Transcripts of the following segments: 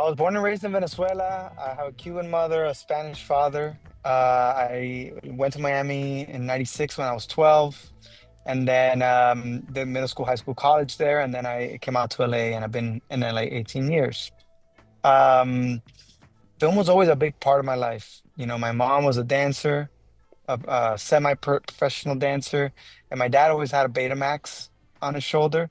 I was born and raised in Venezuela. I have a Cuban mother, a Spanish father. I went to Miami in '96 when I was 12, and then did middle school, high school, college there, and then I came out to LA, and I've been in LA 18 years. Um, Film was always a big part of my life. My mom was a dancer, a semi-professional dancer, and my dad always had a Betamax on his shoulder.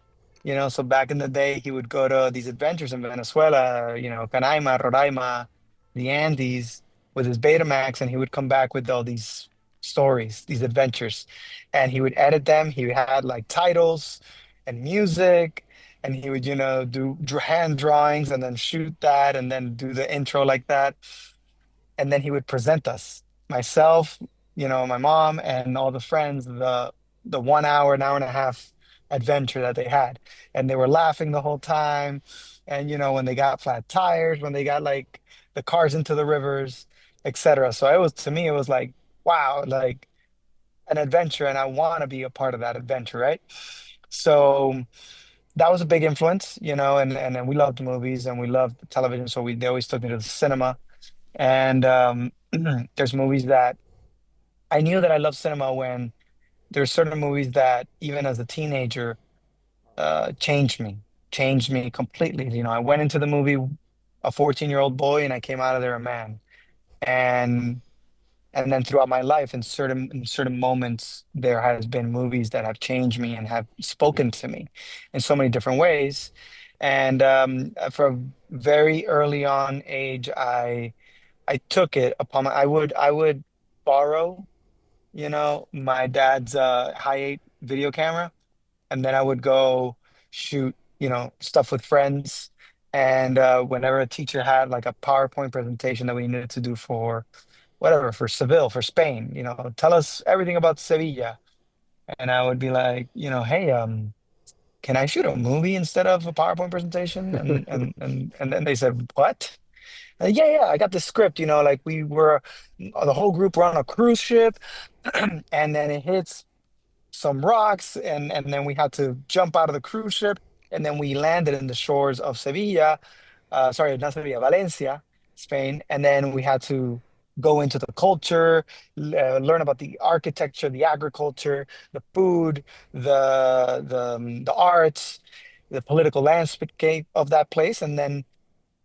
So back in the day, he would go to these adventures in Venezuela, Canaima, Roraima, the Andes with his Betamax, and he would come back with all these stories, these adventures, and he would edit them. He had like titles and music, and he would, do hand drawings and then shoot that and then do the intro like that, and then he would present us, myself, my mom, and all the friends, the 1 hour, an hour and a half adventure that they had, and they were laughing the whole time. And when they got flat tires, when they got like the cars into the rivers, etc. So it was to me, it was like, wow, like an adventure, and I want to be a part of that adventure, right? So that was a big influence, and then we loved movies and we loved television, so they always took me to the cinema. And there's movies that I knew that I love cinema when there's certain movies that even as a teenager changed me completely. I went into the movie a 14-year-old boy and I came out of there a man. And and then throughout my life in certain moments there has been movies that have changed me and have spoken to me in so many different ways. And from very early on age, I took it upon I would borrow, my dad's high 8 video camera, and then I would go shoot, stuff with friends. And whenever a teacher had like a PowerPoint presentation that we needed to do for whatever, for Seville, for Spain, tell us everything about Sevilla. And I would be like, hey, can I shoot a movie instead of a PowerPoint presentation? And then they said, what? Yeah, yeah, I got the script, like we were, the whole group were on a cruise ship, and then it hits some rocks, and then we had to jump out of the cruise ship, and then we landed in the shores of Sevilla, sorry, not Sevilla, Valencia, Spain, and then we had to go into the culture, learn about the architecture, the agriculture, the food, the arts, the political landscape of that place, and then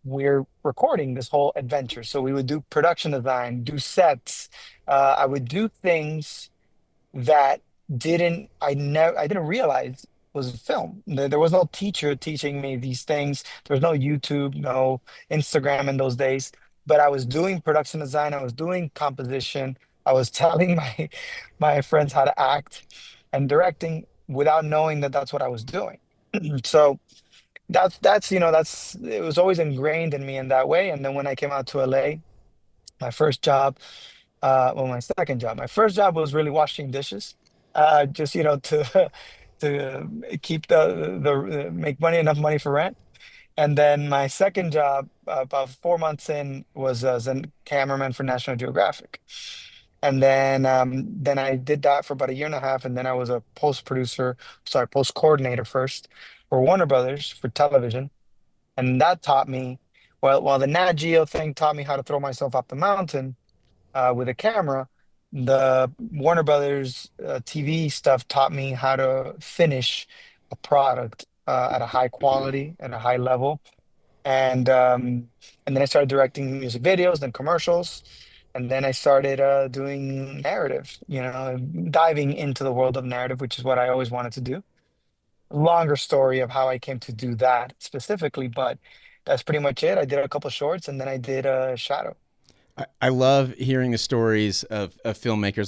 we're recording this whole adventure. So we would do production design, do sets. I would do things that I didn't realize was film. There was no teacher teaching me these things. There was no YouTube, no Instagram in those days. But I was doing production design. I was doing composition. I was telling my friends how to act and directing without knowing that that's what I was doing. So that's it was always ingrained in me in that way. And then when I came out to LA, my first job, well, my second job, my first job was really washing dishes, just to to keep the make money, enough money for rent. And then my second job, about 4 months in, was as a cameraman for National Geographic. And then I did that for about a year and a half, and then I was a post producer, sorry, post coordinator first for Warner Brothers for television. And that taught me, well, while the Nat Geo thing taught me how to throw myself off the mountain with a camera, the Warner Brothers TV stuff taught me how to finish a product at a high quality and a high level. And and then I started directing music videos, then commercials, and then I started doing narrative, diving into the world of narrative, which is what I always wanted to do. Longer story of how I came to do that specifically, but that's pretty much it. I did a couple shorts, and then I did a shadow. I love hearing the stories of filmmakers.